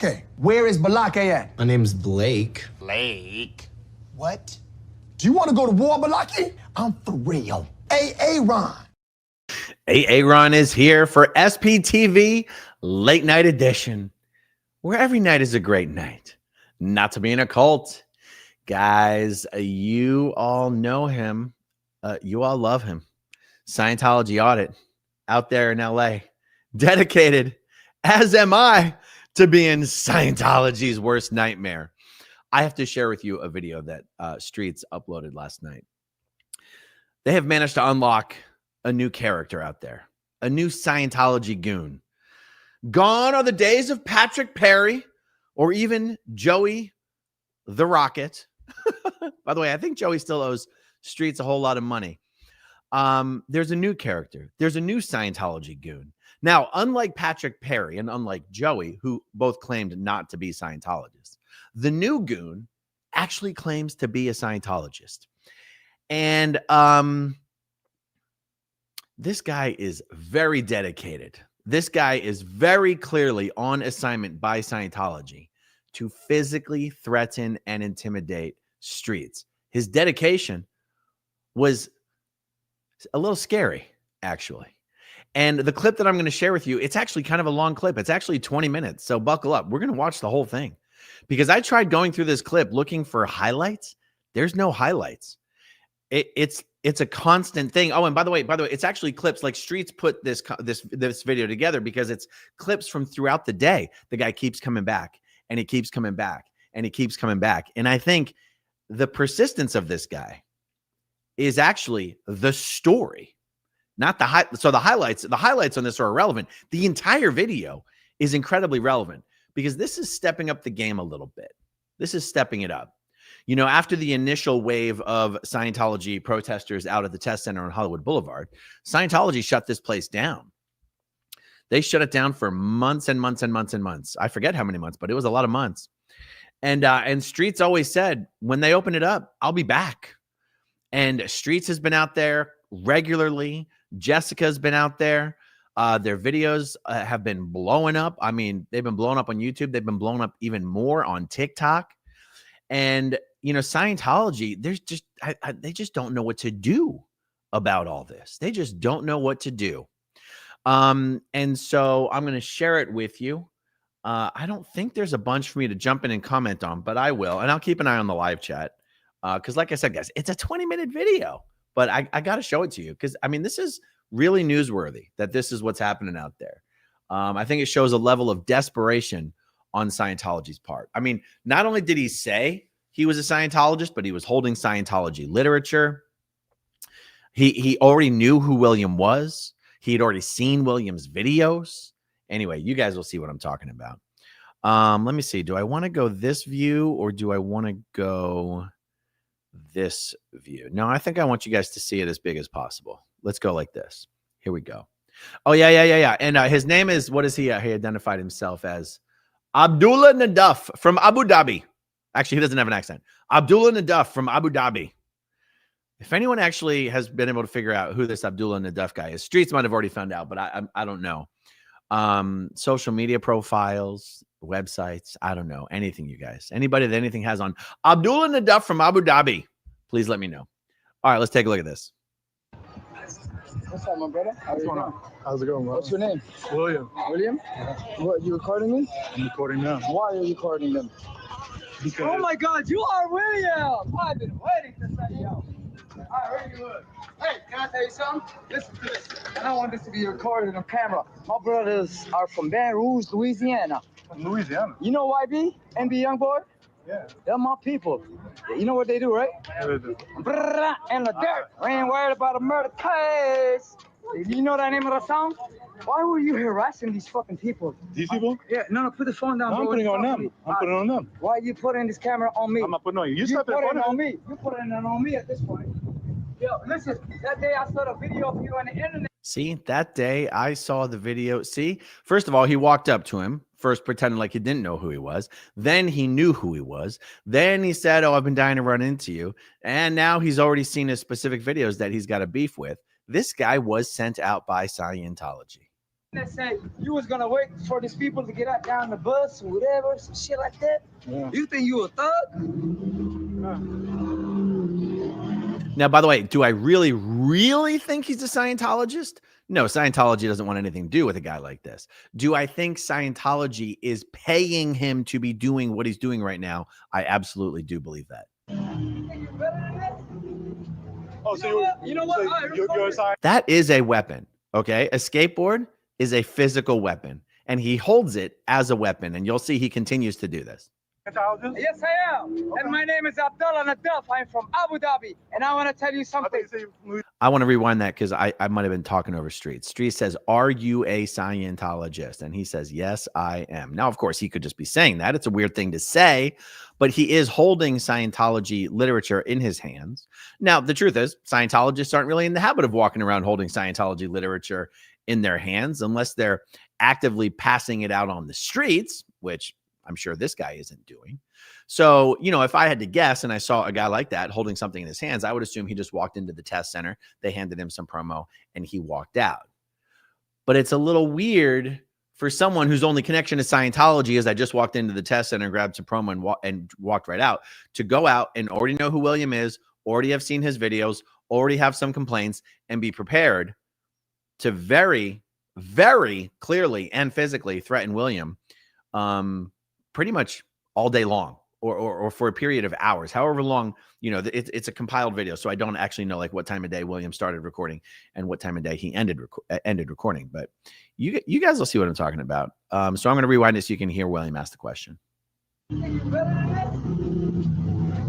Okay, where is Balake at? My name's Blake. Blake? What? Do you want to go to war, Balake? I'm for real. Ron. Ron is here for SPTV Late Night Edition, where every night is a great night. Not to be in a cult. Guys, you all know him. You all love him. Scientology audit out there in LA. Dedicated, as am I, to being Scientology's worst nightmare. I have to share with you a video that Streets uploaded last night. They have managed to unlock a new character out there, a new Scientology goon. Gone are the days of Patrick Perry or even Joey the Rocket. By the way, I think Joey still owes Streets a whole lot of money. There's a new character. There's a new Scientology goon. Now, unlike Patrick Perry and unlike Joey, who both claimed not to be Scientologists, the new goon actually claims to be a Scientologist. And this guy is very dedicated. This guy is very clearly on assignment by Scientology to physically threaten and intimidate Streets. His dedication was a little scary, actually. And the clip that I'm going to share with you, it's actually kind of a long clip. It's actually 20 minutes. So buckle up. We're going to watch the whole thing because I tried going through this clip looking for highlights. There's no highlights. It's a constant thing. Oh, and by the way, it's actually clips. Like Streets put this video together because it's clips from throughout the day. The guy keeps coming back and he keeps coming back and he keeps coming back. And I think the persistence of this guy is actually the story. Not the so the highlights on this are irrelevant. The entire video is incredibly relevant because this is stepping up the game a little bit. This is stepping it up. You know, after the initial wave of Scientology protesters out at the test center on Hollywood Boulevard, Scientology shut this place down. They shut it down for months and months and months and months. I forget how many months, but it was a lot of months. And Streets always said, when they open it up, I'll be back. And Streets has been out there regularly. Jessica's been out there. Their videos have been blowing up. I mean, they've been blowing up on YouTube. They've been blowing up even more on TikTok. And, you know, Scientology, they just don't know what to do about all this. They just don't know what to do. And so I'm going to share it with you. I don't think there's a bunch for me to jump in and comment on, but I will. And I'll keep an eye on the live chat. Because like I said, guys, it's a 20-minute video. But I got to show it to you because, I mean, this is really newsworthy that this is what's happening out there. I think it shows a level of desperation on Scientology's part. I mean, not only did he say he was a Scientologist, but he was holding Scientology literature. He already knew who William was. He had already seen William's videos. Anyway, you guys will see what I'm talking about. Let me see. Do I want to go this view or do I want to go this view? No, I think I want you guys to see it as big as possible. Let's go like this. Here we go. Oh, yeah. And his name is, what is he? He identified himself as Abdullah Nadaf from Abu Dhabi. Actually, he doesn't have an accent. Abdullah Nadaf from Abu Dhabi. If anyone actually has been able to figure out who this Abdullah Nadaf guy is, Streets might have already found out, but I don't know. Social media profiles, websites, I don't know. Anything, you guys. Anybody that anything has on Abdullah Nadaf from Abu Dhabi, please let me know. All right, let's take a look at this. What's up, my brother? How's it going? How's it going, bro? What's your name? William. William? Yeah. What, you recording me? I'm recording now. Why are you recording them? Because Oh my God, you are William! I've been waiting to say you. I heard you would. Hey, can I tell you something? Listen to this. I don't want this to be recorded on camera. My brothers are from Baton Rouge, Louisiana. from Louisiana. You know YB? NB Youngboy? Yeah. They're my people. You know what they do, right? What do they do? Brrrr, in the dirt. We ain't worried about a murder case. You know that name of the song? Why were you harassing these fucking people? These people? Yeah, no, put the phone down. No, I'm putting it on them. I'm putting it on them. Why are you putting this camera on me? I'm not putting it on you. You You stop put it it on me. You put it on me at this point. Yo, listen, that day I saw a video of you on the internet. See, that day I saw the video. See, first of all, he walked up to him, first pretending like he didn't know who he was. Then he knew who he was. Then he said, oh, I've been dying to run into you. And now he's already seen his specific videos that he's got a beef with. This guy was sent out by Scientology. They say you was gonna wait for these people to get out down the bus or whatever, some shit like that. Yeah. You think you a thug? Now, by the way, do I really, really think he's a Scientologist? No, Scientology doesn't want anything to do with a guy like this. Do I think Scientology is paying him to be doing what he's doing right now? I absolutely do believe that. You think you're better than this? Oh, so You know what? so All right, you're a scientist? That is a weapon, okay? A skateboard is a physical weapon, and he holds it as a weapon, and you'll see he continues to do this. Scientologist? Yes, I am. Okay. And my name is Abdullah Nadaf. I'm from Abu Dhabi, and I want to tell you I something. thought you said you- I want to rewind that because I might have been talking over Street. Street says, "Are you a Scientologist?" And he says, "Yes, I am." Now, of course, he could just be saying that. It's a weird thing to say, but he is holding Scientology literature in his hands. Now, the truth is, Scientologists aren't really in the habit of walking around holding Scientology literature in their hands unless they're actively passing it out on the streets, which I'm sure this guy isn't doing. So, if I had to guess and I saw a guy like that holding something in his hands, I would assume he just walked into the test center, they handed him some promo, and he walked out. But it's a little weird for someone whose only connection to Scientology is I just walked into the test center, grabbed some promo, and walked right out, to go out and already know who William is, already have seen his videos, already have some complaints, and be prepared to very, very clearly and physically threaten William pretty much all day long. Or for a period of hours, however long, it's a compiled video. So I don't actually know like what time of day William started recording and what time of day he ended recording. But you guys will see what I'm talking about. So I'm going to rewind it so you can hear William ask the question.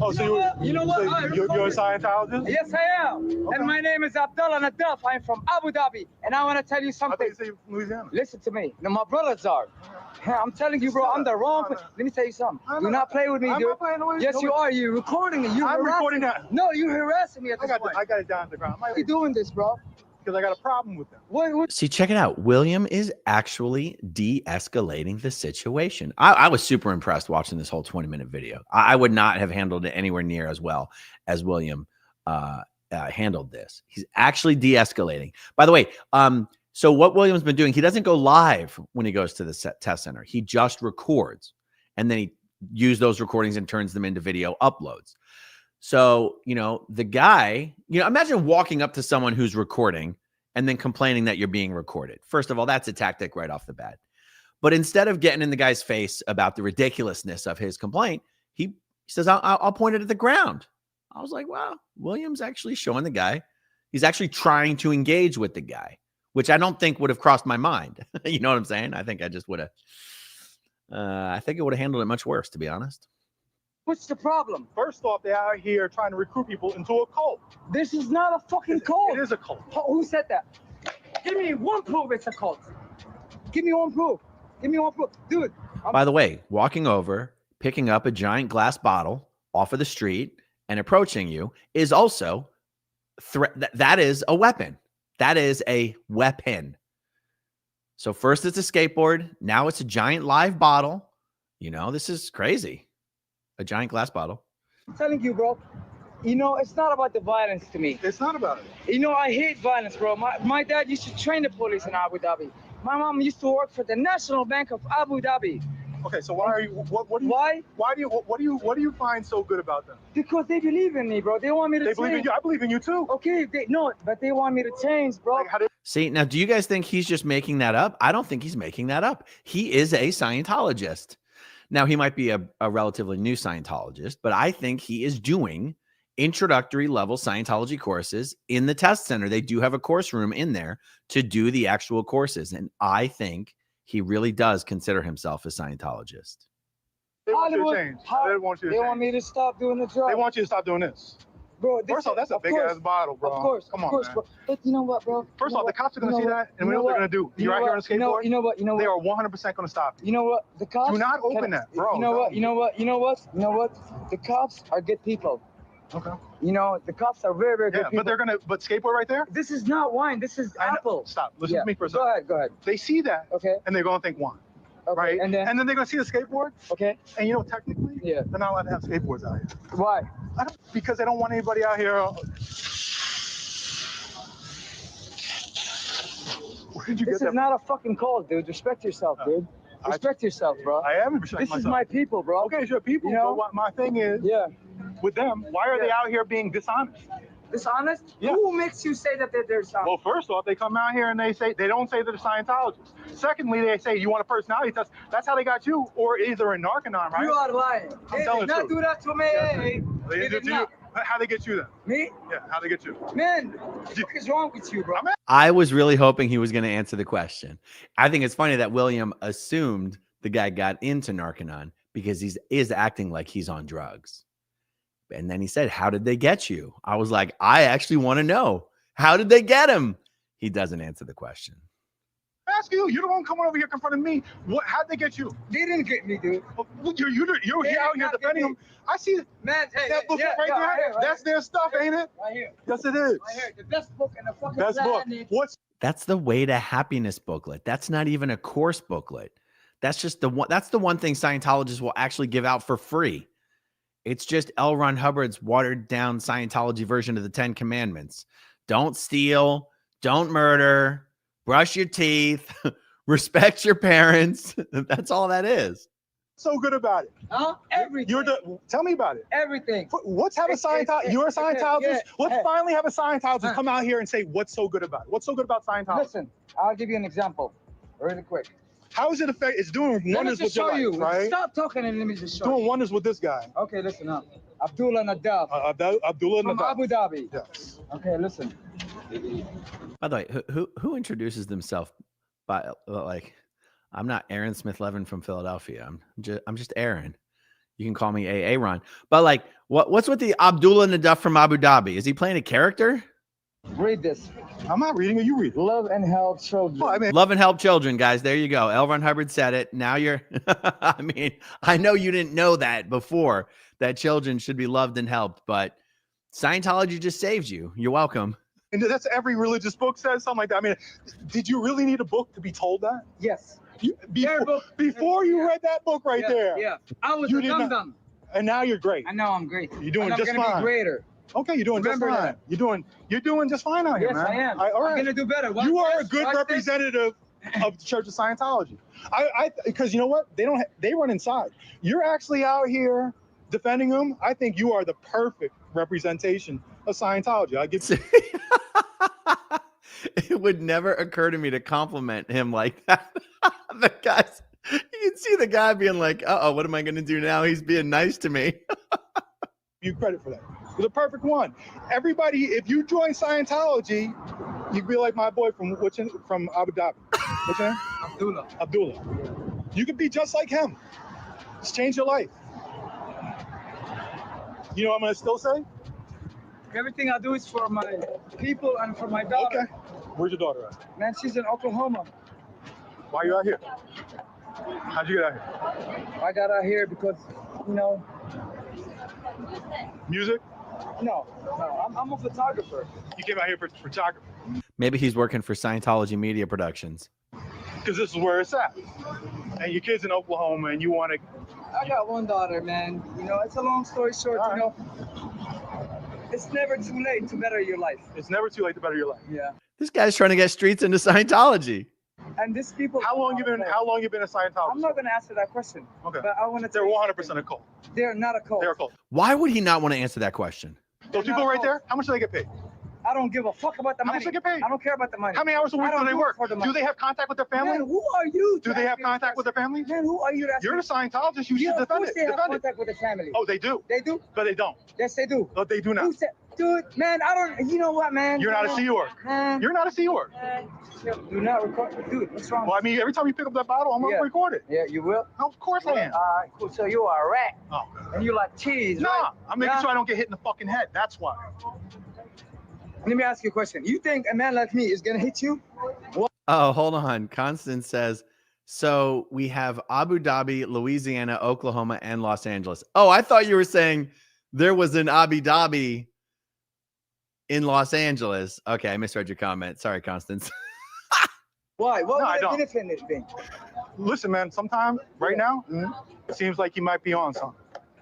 Oh, so You know what? so All right, you're a Scientologist? Yes, I am. Okay. And my name is Abdullah Nadaf. I'm from Abu Dhabi, and I want to tell you I thought something. you said you're from Louisiana. Listen to me. Now, my brothers are. I'm telling you, bro, I'm the wrong. Let me tell you something. Do not play with me, I'm dude. not playing with you. Yes, you are. You're recording it. I'm recording that. No, you're harassing me at this point. I got it down to the ground. Why are you doing this, bro? Because I got a problem with them. What? See, check it out. William is actually de-escalating the situation. I was super impressed watching this whole 20-minute video. I would not have handled it anywhere near as well as William handled this. He's actually de-escalating. By the way, so what William's been doing, he doesn't go live when he goes to the test center. He just records, and then he uses those recordings and turns them into video uploads. So, the guy, imagine walking up to someone who's recording and then complaining that you're being recorded. First of all, that's a tactic right off the bat. But instead of getting in the guy's face about the ridiculousness of his complaint, he says, I'll point it at the ground. I was like, wow, William's actually showing the guy. He's actually trying to engage with the guy, which I don't think would have crossed my mind. You know what I'm saying? I think I just would have, I think it would have handled it much worse, to be honest. What's the problem? First off, they're out here trying to recruit people into a cult. This is not a fucking cult. It is a cult. Who said that? Give me one proof it's a cult. Give me one proof. Give me one proof. Dude. By the way, walking over, picking up a giant glass bottle off of the street and approaching you is also that is a weapon. That is a weapon. So first it's a skateboard. Now it's a giant live bottle. This is crazy. A giant glass bottle. I'm telling you, bro. It's not about the violence to me. It's not about it. I hate violence, bro. My dad used to train the police in Abu Dhabi. My mom used to work for the National Bank of Abu Dhabi. Okay, so why are you? What do you? Why? Why do you? What do you find so good about them? Because they believe in me, bro. They want me to They change. believe in you. I believe in you too. Okay, but they want me to change, bro. Like, how do See, now, do you guys think he's just making that up? I don't think he's making that up. He is a Scientologist. Now, he might be a relatively new Scientologist, but I think he is doing introductory level Scientology courses in the test center. They do have a course room in there to do the actual courses. And I think he really does consider himself a Scientologist. they want you to Hollywood, change? how- They want you to They change. want me to stop doing the drugs. They want you to stop doing this. Bro, First off, that's a big ass bottle, bro. Of course, Come of on, course, man. bro. But you know what, bro? First You know off, the what? cops are gonna You see know that, what? and we know what they're gonna do. You You're know out here on a what? You know skateboard. You know what? You know They what? are 100% gonna stop you. You know what? The cops Do not open that, bro. You know what? No. You know what? You know what? You know what? The cops are good people. Okay. The cops are very, very good Yeah, people. but they're gonna. But skateboard right there. This is not wine. This is I know- apple. Stop. Listen to me for a Go second. ahead. Go ahead. They see that, Okay. and they're gonna think wine, Okay. right? And then. they're gonna see the skateboard, Okay. and technically, Yeah. they're not allowed to have skateboards out here. Why? Because they don't want anybody out here. Where did you This get is that? not a fucking call, dude. Respect yourself, dude. Respect yourself, bro. I am respecting This is myself. my people, bro. Okay, sure, people. You know? But what my thing is, Yeah. with them, why are they out here being dishonest? Dishonest? Yeah. Who makes you say that they're dishonest? Well, first off, they come out here and they don't say they're Scientologists. Secondly, they say you want a personality test. That's how they got you, or either a Narconon, right? You are lying. I'm They telling did the not truth. do that to me. They They did did to you. not. How they get you then? Me? Yeah, how they get you? Man, what the fuck is wrong with you, bro? I was really hoping he was going to answer the question. I think it's funny that William assumed the guy got into Narconon because he is acting like he's on drugs. And then he said, how did they get you? I was like, I actually want to know. How did they get him? He doesn't answer the question. Ask you. You're the one coming over here confronting me. How'd they get you? They didn't get me, dude. You're They out did here not get defending me. them. I see Man, hey, that book yeah, right yeah, there. right here, right That's their stuff, ain't it? Right here. Yes, it is. Right here. The best book in the fucking Best book. planet. What's That's the Way to Happiness booklet. That's not even a course booklet. That's just the one. That's the one thing Scientologists will actually give out for free. It's just L. Ron Hubbard's watered down Scientology version of the 10 Commandments. Don't steal, don't murder, brush your teeth, respect your parents. That's all that is. so good about it? Huh? Everything. Tell me about it. Everything. Let's have a Scientologist. You're a Scientologist. yeah, Let's yeah. finally have a Scientologist come out here and say what's so good about it. What's so good about Scientology? Listen, I'll give you an example really quick. How is it affect? It's doing Let me wonders just with your show you. life, right? Stop talking and let me just show Doing you. wonders with this guy, Okay, listen up. Abdullah Nadab Abdullah from Nadab. Abu Dhabi. Yes. Okay, listen. By the way, who introduces themselves by like, I'm not Aaron Smith-Levin from Philadelphia. I'm just Aaron. You can call me Aaron. But like, what's with the Abdullah Nadab from Abu Dhabi? Is he playing a character? Read this. I'm not reading it. You read it. Love and help children. Well, I mean, Love and help children, guys. There you go. L. Ron Hubbard said it. Now you're, I mean, I know you didn't know that before, that children should be loved and helped, but Scientology just saves you. You're welcome. and that's every religious book says something like that. I mean, did you really need a book to be told that? Yes. Before you read that book right there, Yeah. I was You a did not- dum-dum. and now you're great. And now I'm great. You're doing and I'm just gonna fine. be greater. Okay, you're doing Remember just fine. that. You're doing just fine out here, Yes, man. I am. All I'm right. gonna do better. Watch You are a this, good watch this. representative of the Church of Scientology. Because you know what? They run inside. You're actually out here defending them. I think you are the perfect representation of Scientology. I give It would never occur to me to compliment him like that. The guys, you can see the guy being like, uh-oh, what am I going to do now? He's being nice to me. you credit for that. You're the perfect one. Everybody, if you join Scientology, you'd be like my boy from Abu Dhabi. What's your name? Abdullah. You could be just like him. Just change your life. You know what I'm gonna still say? Everything I do is for my people and for my daughter. Okay. Where's your daughter at? Man, she's in Oklahoma. Why are you out here? How'd you get out here? I got out here because, you know, Music? no, I'm a photographer. You came out here for photography. Maybe he's working for Scientology Media Productions. Because this is where it's at. And your kid's in Oklahoma and you want to. I got one daughter, man. You know, it's a long story short, All you know. It's never too late to better your life. It's never too late to better your life. Yeah. This guy's trying to get streets into Scientology. And these people. How long you been a Scientologist? I'm not gonna answer that question. Okay. But I want to. They're 100% a cult. They're not a cult. They're a cult. Why would he not want to answer that question? Those people right there, how much do they get paid? I don't give a fuck about the How money. much they get paid? I don't care about the money. How many hours a week I don't do they do it work? for the Do money. they have contact with their family? Man, who are you? Do they have contact with their family? Man, who are you? to ask You're me? the Scientologist. You Yeah, should of defend course it. they have Defend it. contact with the family. Oh, they do. They do? But they don't. Yes, they do. Oh, they do not. Who said, dude, man, I don't, you know what, man? You're not a Sea Org. Man, You're not a Sea Org. do not record. Dude, what's wrong? Well, I mean, every time you pick up that bottle, I'm going Yeah. to record it. Yeah, you will? Of course I am. All right, cool. So you are a rat. Oh. And you like cheese, Nah, right? I'm making Yeah. sure I don't get hit in the fucking head. That's why. Let me ask you a question. You think a man like me is going to hit you? Oh, hold on. Constance says, so we have Abu Dhabi, Louisiana, Oklahoma, and Los Angeles. Oh, I thought you were saying there was an Abu Dhabi in Los Angeles. Okay, I misread your comment. Sorry, Constance. Why? What No, I would don't. the benefit be? Listen, man, sometimes, right now, it seems like you might be on something.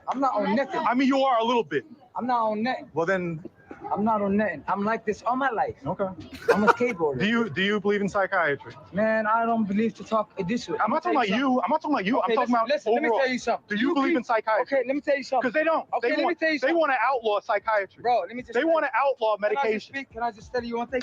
I'm not on nothing. I mean, you are a little bit. I'm not on nothing. Well, then, I'm not on nothing. I'm like this all my life. Okay. I'm a skateboarder. Do you believe in psychiatry? Man, I don't believe to talk this way. I'm not talking about you. I'm not talking about you. Okay, I'm talking about listen, let overall. me tell you something. Do you believe in psychiatry? Okay, let me tell you something. Because they don't. Okay, let me tell you They something. want to outlaw psychiatry. Bro, let me just They want to outlaw medication. Can I just tell you one thing?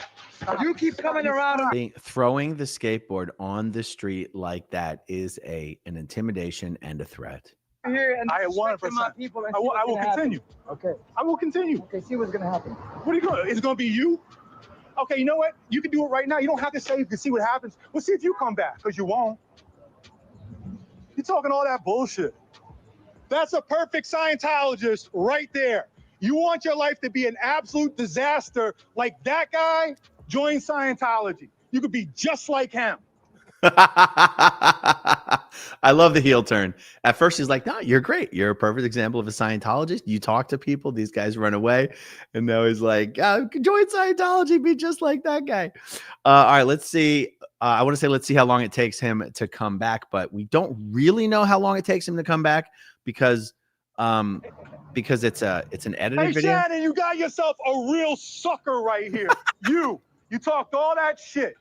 You keep coming around. Throwing the skateboard on the street like that is an intimidation and a threat. Here and I 100%. my people and I see will what's gonna continue. happen. Okay. I will continue. Okay, see what's gonna happen. What are you going? It's going to be you? Okay, you know what? You can do it right now. You don't have to say you can see what happens. We'll see if you come back, because you won't. You're talking all that bullshit. That's a perfect Scientologist right there. You want your life to be an absolute disaster like that guy? Join Scientology. You could be just like him. I love the heel turn. At first, he's like, no, you're great. You're a perfect example of a Scientologist. You talk to people, these guys run away. And now he's like, join Scientology, be just like that guy. All right, let's see. I want to say, let's see how long it takes him to come back. But we don't really know how long it takes him to come back because it's an edited video. Hey, Shannon, you got yourself a real sucker right here. You talked all that shit.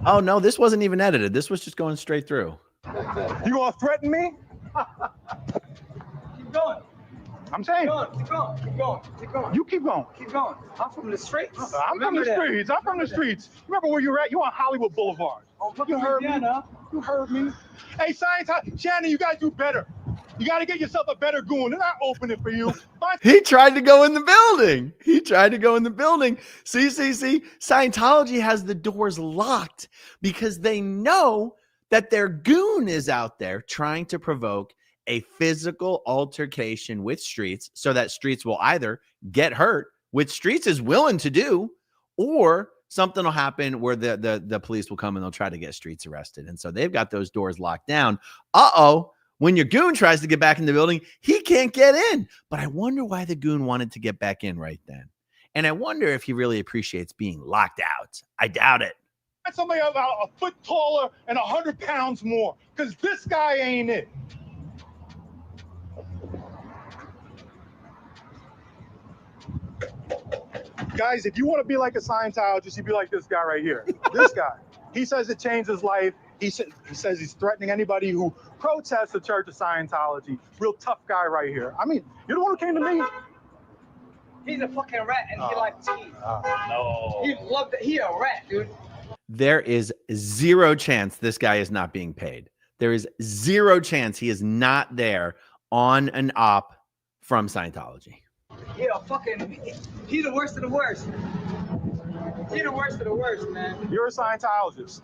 Oh, no, this wasn't even edited. This was just going straight through. You gonna threaten me? Keep going. I'm saying. Keep going. You keep going. Keep going. I'm from the streets. I'm from the streets. I'm from the streets. Remember where you're at? You're on Hollywood Boulevard. You heard me. You heard me. Hey, Scientology, Shannon, you gotta do better. You got to get yourself a better goon. They're not opening for you. He tried to go in the building. See. Scientology has the doors locked because they know that their goon is out there trying to provoke a physical altercation with Streets so that Streets will either get hurt, which Streets is willing to do, or something will happen where the police will come and they'll try to get Streets arrested. And so they've got those doors locked down. When your goon tries to get back in the building, he can't get in. But I wonder why the goon wanted to get back in right then. And I wonder if he really appreciates being locked out. I doubt it. Somebody about a foot taller and 100 pounds more, because this guy ain't it. Guys, if you want to be like a Scientologist, you be like this guy right here. This guy. He says it changed his life. He says he's threatening anybody who protests the Church of Scientology. Real tough guy right here. I mean, you're the one who came to me. He's a fucking rat and he likes cheese. No. He loved it. He a rat, dude. There is zero chance this guy is not being paid. There is zero chance he is not there on an op from Scientology. He's the worst of the worst. He's the worst of the worst, man. You're a Scientologist.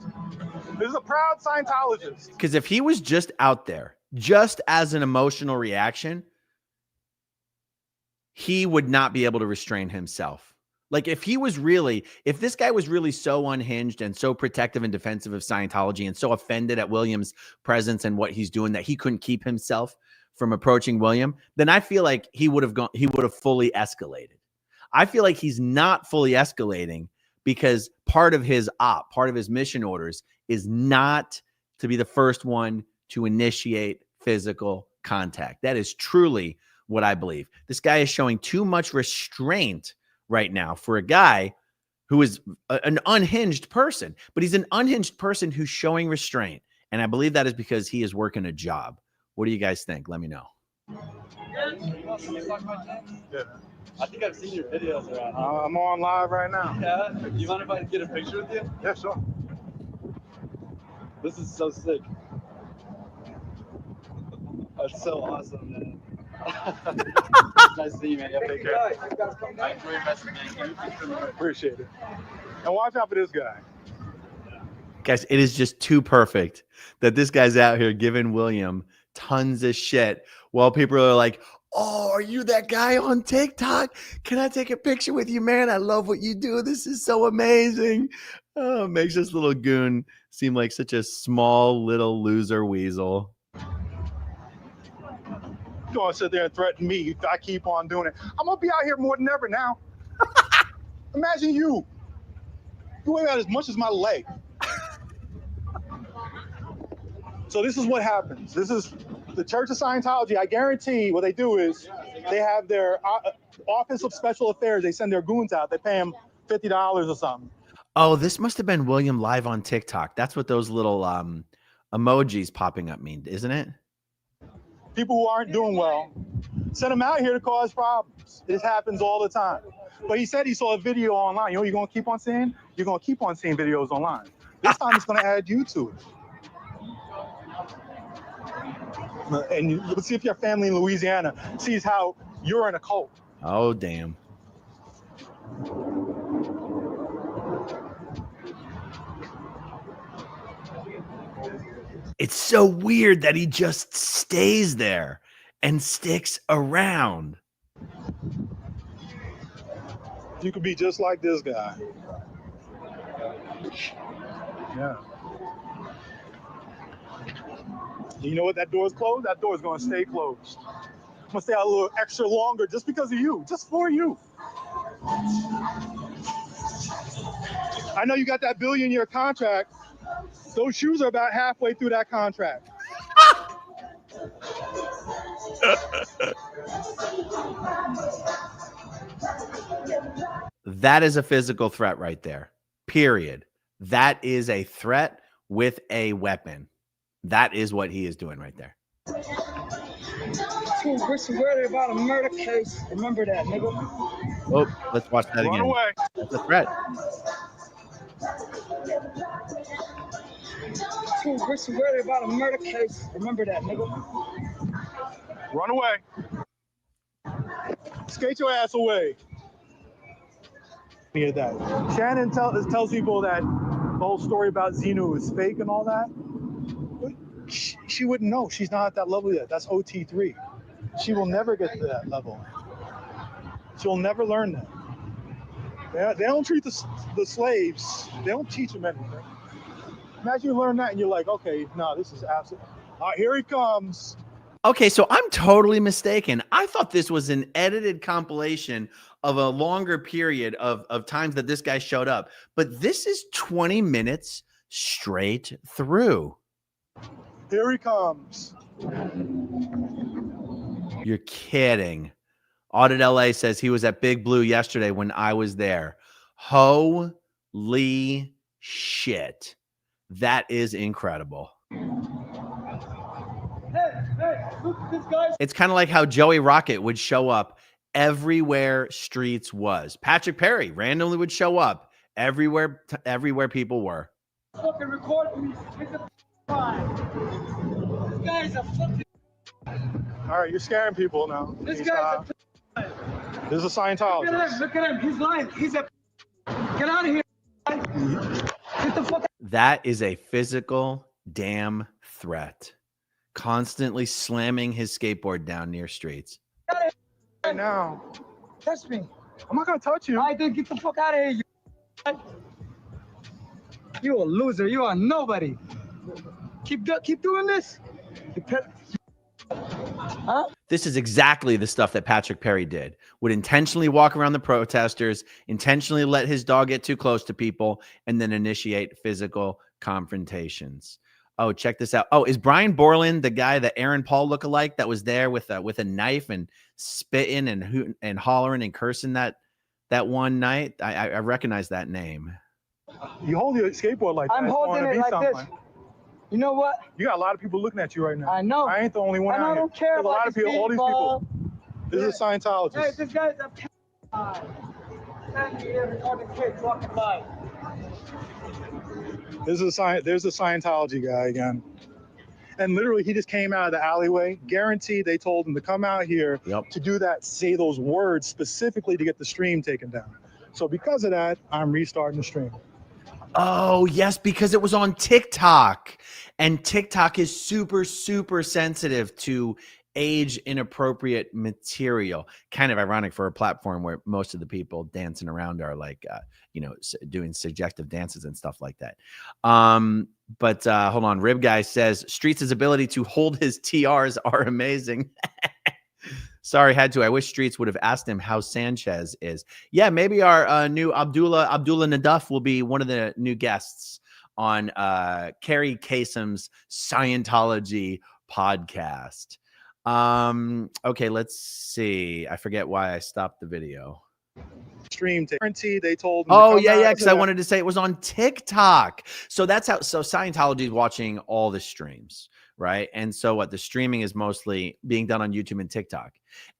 This is a proud Scientologist. Because if he was just out there, just as an emotional reaction, he would not be able to restrain himself. Like if this guy was really so unhinged and so protective and defensive of Scientology and so offended at William's presence and what he's doing that he couldn't keep himself from approaching William, then I feel like he would have fully escalated. I feel like he's not fully escalating because part of his mission orders is not to be the first one to initiate physical contact. That is truly what I believe. This guy is showing too much restraint right now for a guy who is an unhinged person, but he's an unhinged person who's showing restraint. And I believe that is because he is working a job. What do you guys think? Let me know. Yeah. I think I've seen your videos around. I'm on live right now. Yeah? Do you mind if I get a picture with you? Yeah, sure. This is so sick. That's so awesome, man. Nice to see you, man. Take care. I enjoy your message, man. Appreciate it. And watch out for this guy. Guys, it is just too perfect that this guy's out here giving William tons of shit while people are like, oh, are you that guy on TikTok? Can I take a picture with you, man? I love what you do. This is so amazing. Oh, makes this little goon seem like such a small little loser weasel. You don't sit there and threaten me if I keep on doing it. I'm going to be out here more than ever now. Imagine you. You weigh out as much as my leg. So this is what happens. This is the Church of Scientology. I guarantee what they do is They have their Office of Special Affairs. They send their goons out. They pay them $50 or something. Oh, this must have been William live on TikTok. That's what those little emojis popping up mean, isn't it? People who aren't doing well, send them out here to cause problems. This happens all the time. But he said he saw a video online. You know what you're going to keep on seeing? You're going to keep on seeing videos online. This time it's going to add you to it. And let's see if your family in Louisiana sees how you're in a cult. Oh, damn. It's so weird that he just stays there and sticks around. You could be just like this guy. Yeah. You know what? That door's closed. That door's going to stay closed. I'm going to stay out a little extra longer just because of you, just for you. I know you got that billion-year contract. Those shoes are about halfway through that contract. That is a physical threat right there. Period. That is a threat with a weapon. That is what he is doing right there. Too worried about a murder case. Remember that, nigga. Oh, let's watch that Run again. away. That's a threat. Too worried about a murder case. Remember that, nigga. Run away. Skate your ass away. Hear that. Shannon tells people that the whole story about Xenu is fake and all that. But she wouldn't know. She's not at that level yet. That's OT3. She will never get to that level. She'll never learn that. They don't treat the slaves. They don't teach them anything. Imagine you learn that and you're like, okay, no, this is absolute. All right, here he comes. Okay, so I'm totally mistaken. I thought this was an edited compilation of a longer period of times that this guy showed up. But this is 20 minutes straight through. Here he comes. You're kidding. Audit LA says he was at Big Blue yesterday when I was there. Holy shit. That is incredible. Hey, look at this guy. It's kind of like how Joey Rocket would show up everywhere Streets was. Patrick Perry randomly would show up everywhere people were. Fucking recording me. It's a crime. This guy's a fucking. All right, you're scaring people now. This guy's a. This is a Scientologist. Look at him. He's lying. He's a. Get out of here. Get the fuck. That is a physical damn threat. Constantly slamming his skateboard down near Streets. Right now. Touch me. I'm not going to touch you. I did. Get the fuck out of here. You a loser. You are nobody. Keep doing this. Huh? This is exactly the stuff that Patrick Perry did. Would intentionally walk around the protesters, intentionally let his dog get too close to people, and then initiate physical confrontations. Oh, check this out. Oh, is Brian Borland the guy, the Aaron Paul lookalike that was there with a knife and spitting and hooting and hollering and cursing that one night? I recognize that name. You hold your skateboard like that. I'm it's holding gonna it be like this. something. You know what? You got a lot of people looking at you right now. I know. I ain't the only one And out I here. don't care There's a about lot of these people. All these people. This is a Scientologist. Hey, this guy's a standing here recording kids walking by. There's a Scientology guy again. And literally, he just came out of the alleyway. Guaranteed, they told him to come out here to do that, say those words specifically to get the stream taken down. So because of that, I'm restarting the stream. Oh, yes, because it was on TikTok. And TikTok is super, super sensitive to age inappropriate material. Kind of ironic for a platform where most of the people dancing around are like, doing suggestive dances and stuff like that. But hold on. Rib Guy says Streets' ability to hold his TRs are amazing. Sorry, had to. I wish Streets would have asked him how Sanchez is. Yeah, maybe our new Abdullah Naduff will be one of the new guests on Carrie Kasem's Scientology podcast. Okay, let's see. I forget why I stopped the video. Stream guarantee. They told him. Oh, yeah, because I wanted to say it was on TikTok. So that's how. So Scientology is watching all the streams, right? And so what? The streaming is mostly being done on YouTube and TikTok.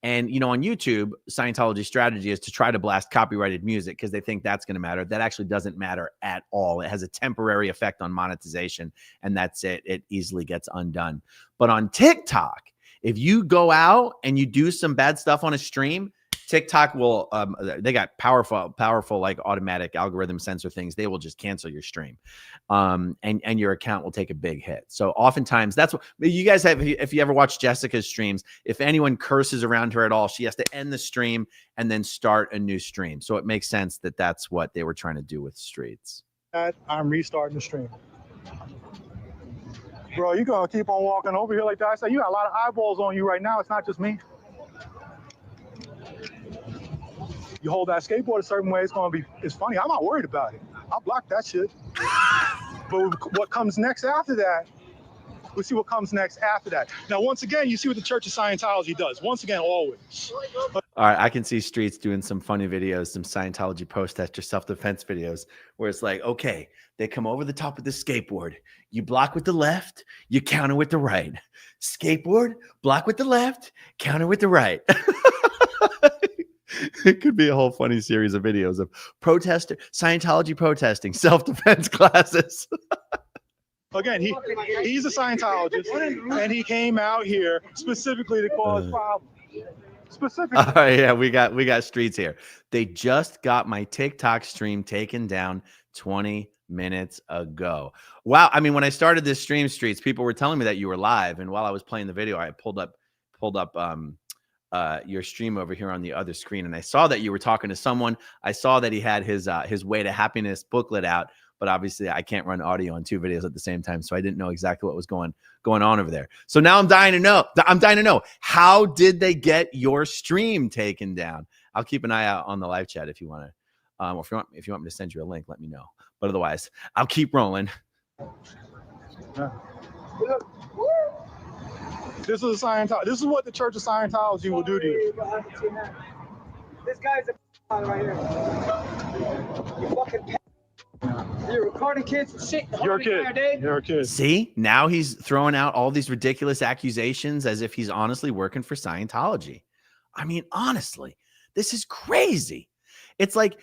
And you know, on YouTube, Scientology's strategy is to try to blast copyrighted music because they think that's going to matter. That actually doesn't matter at all. It has a temporary effect on monetization, and that's it. It easily gets undone. But on TikTok, if you go out and you do some bad stuff on a stream, TikTok will, they got powerful, like automatic algorithm sensor things. They will just cancel your stream. And your account will take a big hit. So oftentimes that's what you guys have. If you ever watch Jessica's streams, if anyone curses around her at all, she has to end the stream and then start a new stream. So it makes sense that that's what they were trying to do with Streets. I'm restarting the stream. Bro, you gonna keep on walking over here like that? I said, you got a lot of eyeballs on you right now. It's not just me. You hold that skateboard a certain way, it's funny. I'm not worried about it. I'll block that shit. But what comes next after that, we'll see what comes next after that. Now, once again, you see what the Church of Scientology does. Once again, always. All right, I can see Streets doing some funny videos, some Scientology protester self-defense videos, where it's like, okay, they come over the top of the skateboard. You block with the left, you counter with the right. Skateboard, block with the left, counter with the right. It could be a whole funny series of videos of Scientology protesting, self-defense classes. Again, he's a Scientologist, and he came out here specifically to cause problems. Specifically. All right, yeah, we got Streets here. They just got my TikTok stream taken down 20 minutes ago. Wow. I mean, when I started this stream, Streets, people were telling me that you were live, and while I was playing the video, I pulled up your stream over here on the other screen, and I saw that you were talking to someone. I saw that he had his Way to Happiness booklet out, but obviously I can't run audio on two videos at the same time, so I didn't know exactly what was going on over there. So now I'm dying to know. How did they get your stream taken down? I'll keep an eye out on the live chat if you want to, or if you want me to send you a link, let me know. But otherwise, I'll keep rolling. This is a Scientology. This is what the Church of Scientology will do to you. This guy's a right here. You fucking you're recording kids and shit. You're a kid. You're a kid. See, now he's throwing out all these ridiculous accusations as if he's honestly working for Scientology. I mean, honestly, this is crazy. It's like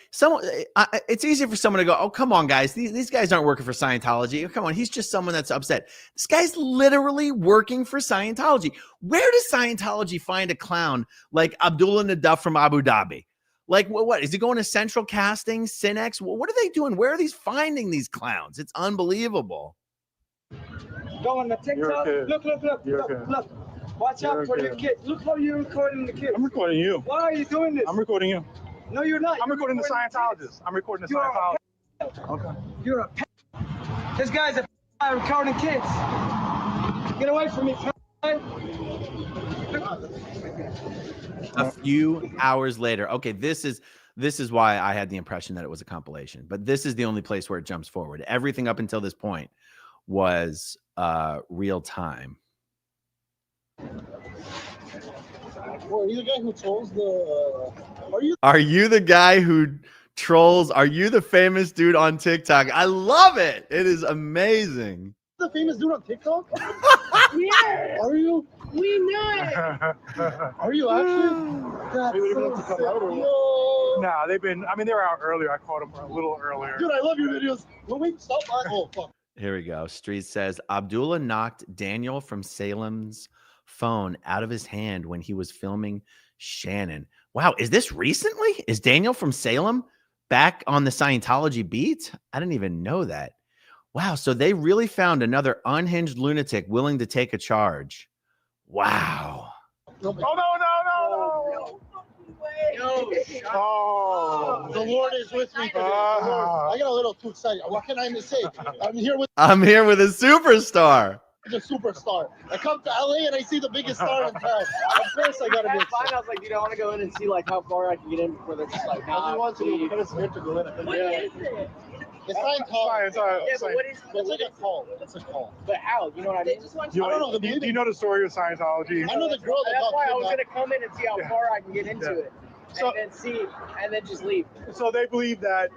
it's easy for someone to go, oh, come on, guys. These guys aren't working for Scientology. Oh, come on. He's just someone that's upset. This guy's literally working for Scientology. Where does Scientology find a clown like Abdullah Nadaf from Abu Dhabi? Like, what is he going to Central Casting, Cinex? What are they doing? Where are these finding these clowns? It's unbelievable. Go on the TikTok. Look. Watch out for your kids. Look how you're recording the kids. I'm recording you. Why are you doing this? I'm recording you. No, you're not. I'm recording the Scientologist. I'm recording the Scientologist. Okay. You're a This guy's a recording kids. Get away from me, A few hours later. Okay, this is why I had the impression that it was a compilation. But this is the only place where it jumps forward. Everything up until this point was real time. Well, are you the guy who trolls the? Are you the guy who trolls? Are you the famous dude on TikTok? I love it. It is amazing. The famous dude on TikTok? Yeah. Are you? We know. Are you actually? That's so sick. Yo. Nah, they were out earlier. I caught them a little earlier. Dude, I love your videos. Wait, stop. Oh, fuck. Here we go. Street says Abdullah knocked Daniel from Salem's phone out of his hand when he was filming Shannon. Wow, is this recently? Is Daniel from Salem back on the Scientology beat? I didn't even know that. Wow, so they really found another unhinged lunatic willing to take a charge. Wow. Oh, no. Oh, The Lord is with me today. I got a little too excited. What can I say? I'm here with a superstar. the superstar. I come to LA and I see the biggest star in town. Of course I gotta be excited. I was like, dude, I want to go in and see like how far I can get in before they're just like, I nah, want to, please. but it's scared to go in. What is it? It's Scientology. Yeah, but what is? It's like a cult. It's a cult. But how? You know what I mean? I don't know. Do you know the story of Scientology? I know the girl that That's got why I was kidnapped. gonna come in and see how far I can get into it, So- and then see, and then just leave. So they believe that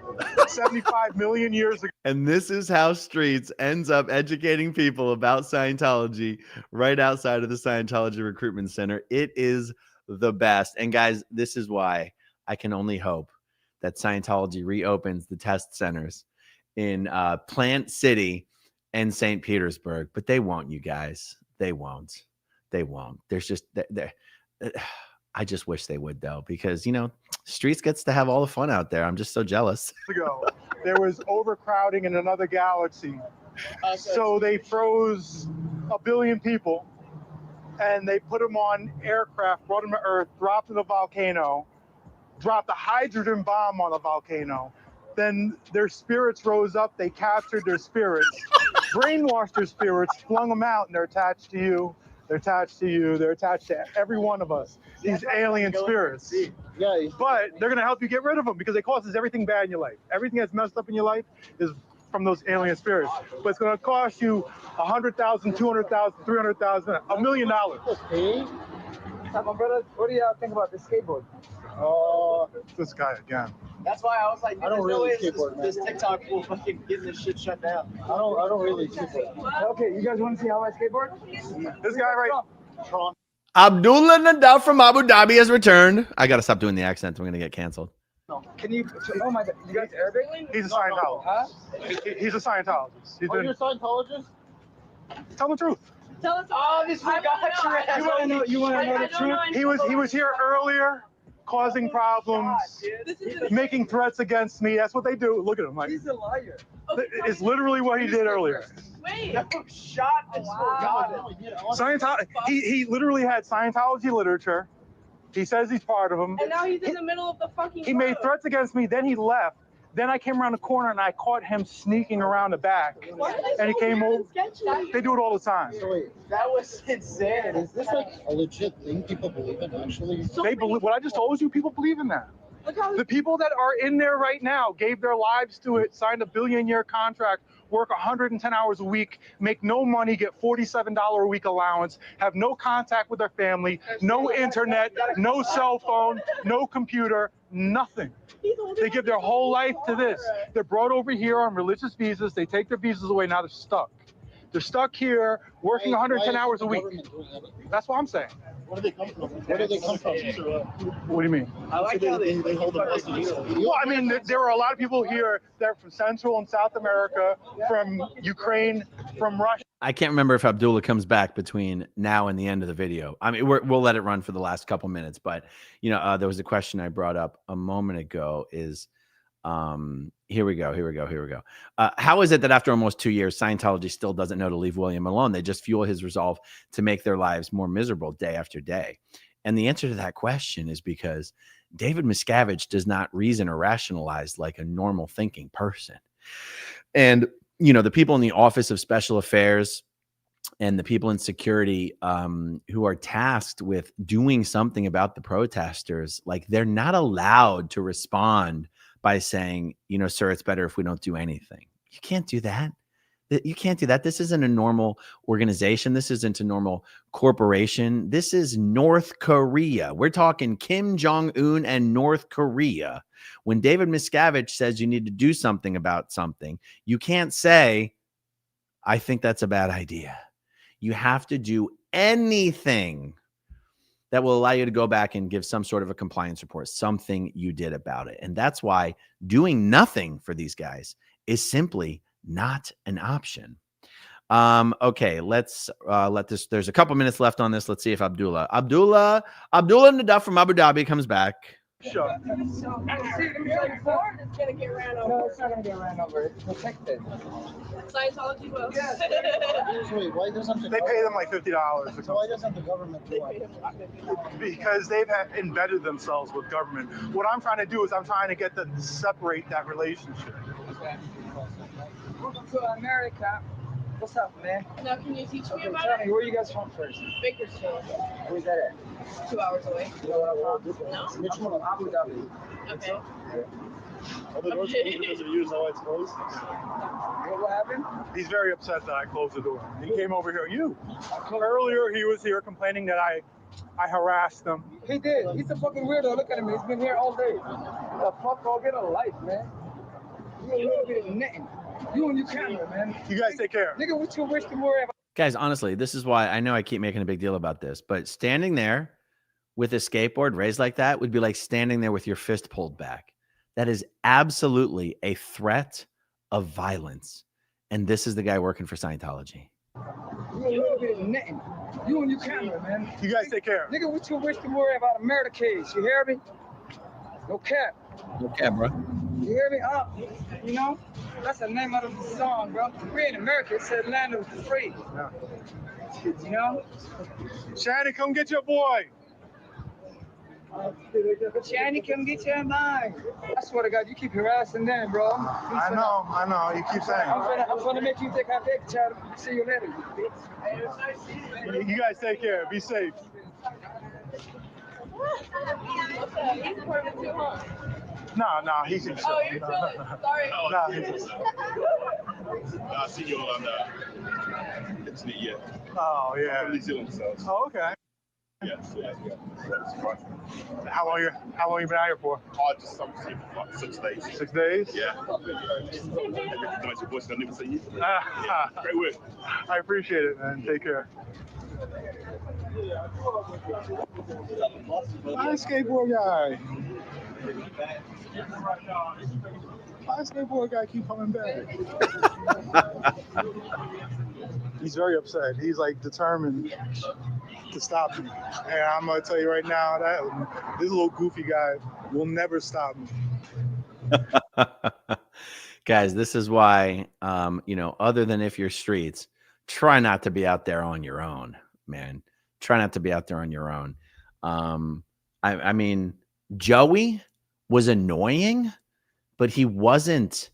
75 million years ago. And this is how Streets ends up educating people about Scientology right outside of the Scientology Recruitment Center. It is the best. And guys, this is why I can only hope that Scientology reopens the test centers in Plant City and St. Petersburg. But they won't, you guys. They won't. They won't. There's just... I just wish they would, though, because, you know, Streets gets to have all the fun out there. I'm just so jealous. Ago, there was overcrowding in another galaxy. So they froze 1 billion people and they put them on aircraft, brought them to Earth, dropped in a volcano, dropped a hydrogen bomb on a volcano. Then their spirits rose up. They captured their spirits, brainwashed their spirits, flung them out, and they're attached to you. They're attached to you. They're attached to every one of us. These alien spirits. Yeah. But they're going to help you get rid of them because they causes everything bad in your life. Everything that's messed up in your life is from those alien spirits. But it's going to cost you $100,000, $200,000, $300,000, $1 million. Okay. My brother, what do y'all think about this skateboard? This guy again. That's why I was like, I don't there's no really way skateboard, this TikTok will fucking get this shit shut down. I don't really skateboard. Okay, you guys want to see how I skateboard? This guy right. Tron. Abdullah Nadal from Abu Dhabi has returned. I got to stop doing the accent. I'm going to get canceled. Can you? Oh my God, you guys Arabic? He's a Scientologist. Huh? He's a Scientologist. He's Are you been, a Scientologist? tell the truth. Tell us. Oh, this one got your ass. You want to know? You want to know the truth? He was here earlier, causing problems, This is making threats against me. That's what they do. Look at him. Like, He's a liar. it's literally what he did earlier. Wait. Shot this Wow. Scientology. He literally had Scientology literature. He says he's part of them. And now he's in the middle of the fucking. He made road. threats against me. Then he left. Then I came around the corner and I caught him sneaking around the back. Why are they And he so came weird over. and sketchy? They do it all the time. So wait, That was insane. is this like a legit thing people believe in actually? So They many believe what I just told you. People believe in that. Look how The people that are in there right now gave their lives to it, signed a billion-year contract, work 110 hours a week, make no money, get $47 a week allowance, have no contact with their family, no internet, no cell phone, no computer, nothing. They give their whole life to this. They're brought over here on religious visas. They take their visas away. Now they're stuck. They're stuck here, working 110 hours a week. That's what I'm saying. Where do they come from? Where do they come from? What do you mean? I like how they hold them hostages. Well, I mean, there are a lot of people here that are from Central and South America, from Ukraine, from Russia. I can't remember if Abdullah comes back between now and the end of the video. I mean, we'll let it run for the last couple minutes, but you know, there was a question I brought up a moment ago is, here we go. How is it that after almost 2 years, Scientology still doesn't know to leave William alone? They just fuel his resolve to make their lives more miserable day after day. And the answer to that question is because David Miscavige does not reason or rationalize like a normal thinking person. And, you know, the people in the Office of Special Affairs and the people in security who are tasked with doing something about the protesters, like they're not allowed to respond by saying, you know, sir, it's better if we don't do anything. You can't do that. You can't do that. This isn't a normal organization. This isn't a normal corporation. This is North Korea. We're talking Kim Jong-un and North Korea. When David Miscavige says you need to do something about something, you can't say, I think that's a bad idea. You have to do anything that will allow you to go back and give some sort of a compliance report, something you did about it. And that's why doing nothing for these guys is simply not an option. Okay, let's let this. There's a couple minutes left on this. Let's see if Abdullah Nadal from Abu Dhabi comes back. Sure. It's gonna get ran over. No, it's not gonna get ran over. It's protected. Scientology will. So wait, why doesn't the They pay them like $50. So why doesn't the government do it? Because they've embedded themselves with government. What I'm trying to do is I'm trying to get them to separate that relationship. Welcome to America. What's up, man? Now, can you teach me Okay, about tell it? me, where you guys from first? Bakersfield, Where's that at? 2 hours away. You know what I'm No? Which one? Abu Dhabi. Okay. Are the doors closed because of you? Is that why it's closed? What happened? He's very upset that I closed the door. He came over here. Earlier, he was here complaining that I harassed him. He did. He's a fucking weirdo. Look at him. He's been here all day. The fuck all get a life, man. You a little bit of nothing. You and your camera, man. You guys take care. Nigga, what you wish to worry about? Guys, honestly, this is why I know I keep making a big deal about this, but standing there with a skateboard raised like that would be like standing there with your fist pulled back. That is absolutely a threat of violence. And this is the guy working for Scientology. You a little bit of nothing. You and your camera, man. You guys take care. Nigga, what you wish to worry about a murder case? You hear me? No cap. No cap, bro. You hear me? You know? That's the name of the song, bro. We're in America. It said land of the free. Yeah. You know? Shannon, come get your boy. Shanny, come get your mind. I swear to God, you keep harassing them, bro. I know. You keep saying. I'm gonna make you take our big child. See you later. You guys take care. Be safe. What's up? He's recording too, huh? No, he's himself. Oh, you're chilling. Sorry. No, he's himself. I see you on the internet, yeah. Oh, yeah. New Zealand, so. Oh, okay. Yes. How long you been out here for? I just some for like 6 days. 6 days? Yeah. Nice your voice, I never see you. Ah, Great work. I appreciate it, man. Take care. Hi, skateboard guy. Why does skateboard guy keep coming back? He's very upset. He's like determined to stop me. And I'm gonna tell you right now that this little goofy guy will never stop me. Guys, this is why, other than if you're streets, try not to be out there on your own, man. Try not to be out there on your own. I mean, Joey was annoying, but he wasn't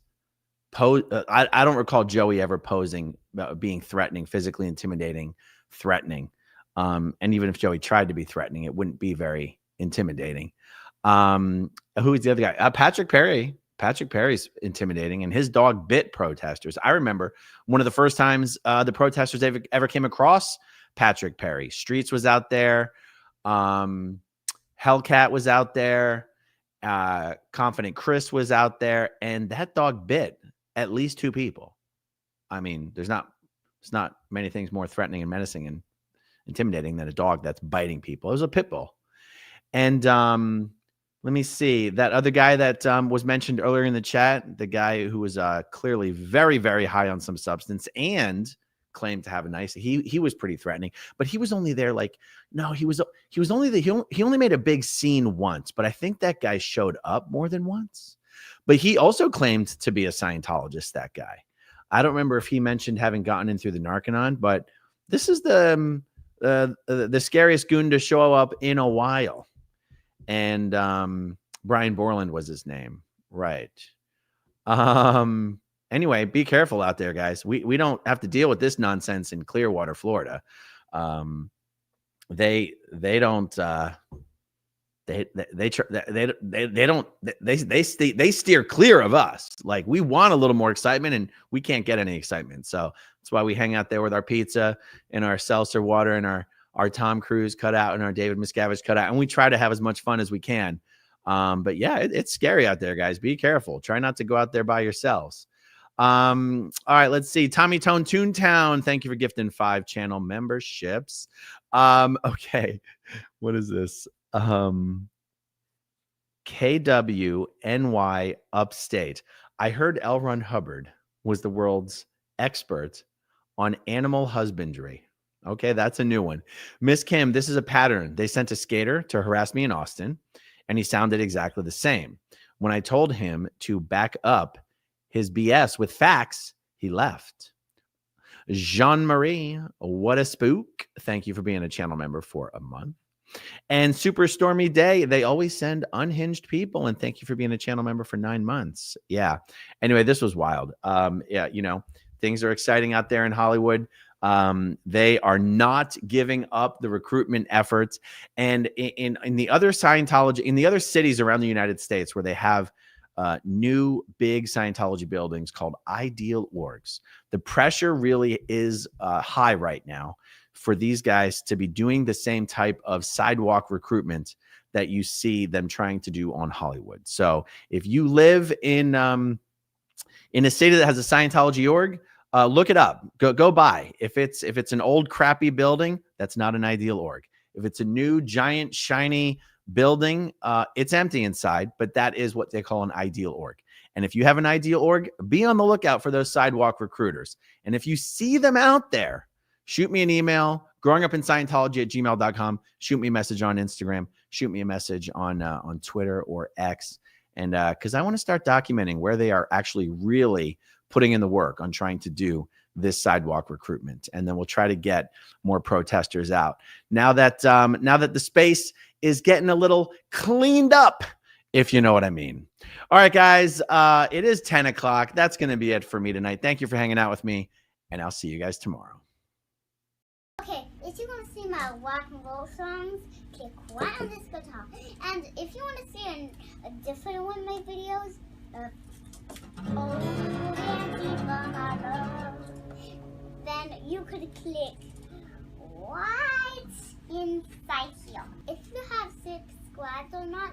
I don't recall Joey ever posing about being threatening, physically intimidating, threatening. And even if Joey tried to be threatening, it wouldn't be very intimidating. Who's the other guy? Patrick Perry. Patrick Perry's intimidating, and his dog bit protesters. I remember one of the first times the protesters ever came across Patrick Perry. Streets was out there. Hellcat was out there. Confident Chris was out there, and that dog bit at least 2 people. I mean, it's not many things more threatening and menacing and intimidating than a dog that's biting people. It was a pit bull. And let me see, that other guy that was mentioned earlier in the chat, the guy who was clearly very, very high on some substance and claimed to have a nice, he was pretty threatening, but he was only there he only made a big scene once, but I think that guy showed up more than once. But he also claimed to be a Scientologist, that guy. I don't remember if he mentioned having gotten in through the Narcanon, but this is the scariest goon to show up in a while. And Brian Borland was his name. Right. Anyway, be careful out there, guys. We don't have to deal with this nonsense in Clearwater, Florida. They steer clear of us. Like, we want a little more excitement and we can't get any excitement. So that's why we hang out there with our pizza and our seltzer water and our Tom Cruise cutout and our David Miscavige cutout. And we try to have as much fun as we can. But yeah, it's scary out there, guys. Be careful. Try not to go out there by yourselves. All right, let's see. Tommy Tone Toontown, thank you for gifting 5 channel memberships. Okay, what is this? KWNY Upstate. I heard L. Ron Hubbard was the world's expert on animal husbandry. Okay, that's a new one. Miss Kim, this is a pattern. They sent a skater to harass me in Austin, and he sounded exactly the same. When I told him to back up his BS with facts, he left. Jean-Marie, what a spook. Thank you for being a channel member for a month. And Super Stormy Day, they always send unhinged people. And thank you for being a channel member for 9 months. Yeah. Anyway, this was wild. Yeah, things are exciting out there in Hollywood. They are not giving up the recruitment efforts. And in the other Scientology, in the other cities around the United States where they have new big Scientology buildings called ideal orgs. The pressure really is high right now for these guys to be doing the same type of sidewalk recruitment that you see them trying to do on Hollywood. So if you live in a city that has a Scientology org, look it up. Go by. If it's an old crappy building, that's not an ideal org. If it's a new giant shiny building, it's empty inside, but that is what they call an ideal org. And if you have an ideal org, be on the lookout for those sidewalk recruiters. And if you see them out there, shoot me an email, growingupinscientology@gmail.com. Shoot me a message on Instagram. Shoot me a message on Twitter or X. And because I want to start documenting where they are actually really putting in the work on trying to do this sidewalk recruitment. And then we'll try to get more protesters out. Now that the space is getting a little cleaned up, if you know what I mean. All right, guys, it is 10 o'clock. That's going to be it for me tonight. Thank you for hanging out with me, and I'll see you guys tomorrow. Okay, if you want to see my rock and roll songs, click right on this guitar. And if you want to see a different one of my videos, then you could click right inside here. If you have subscribed or not,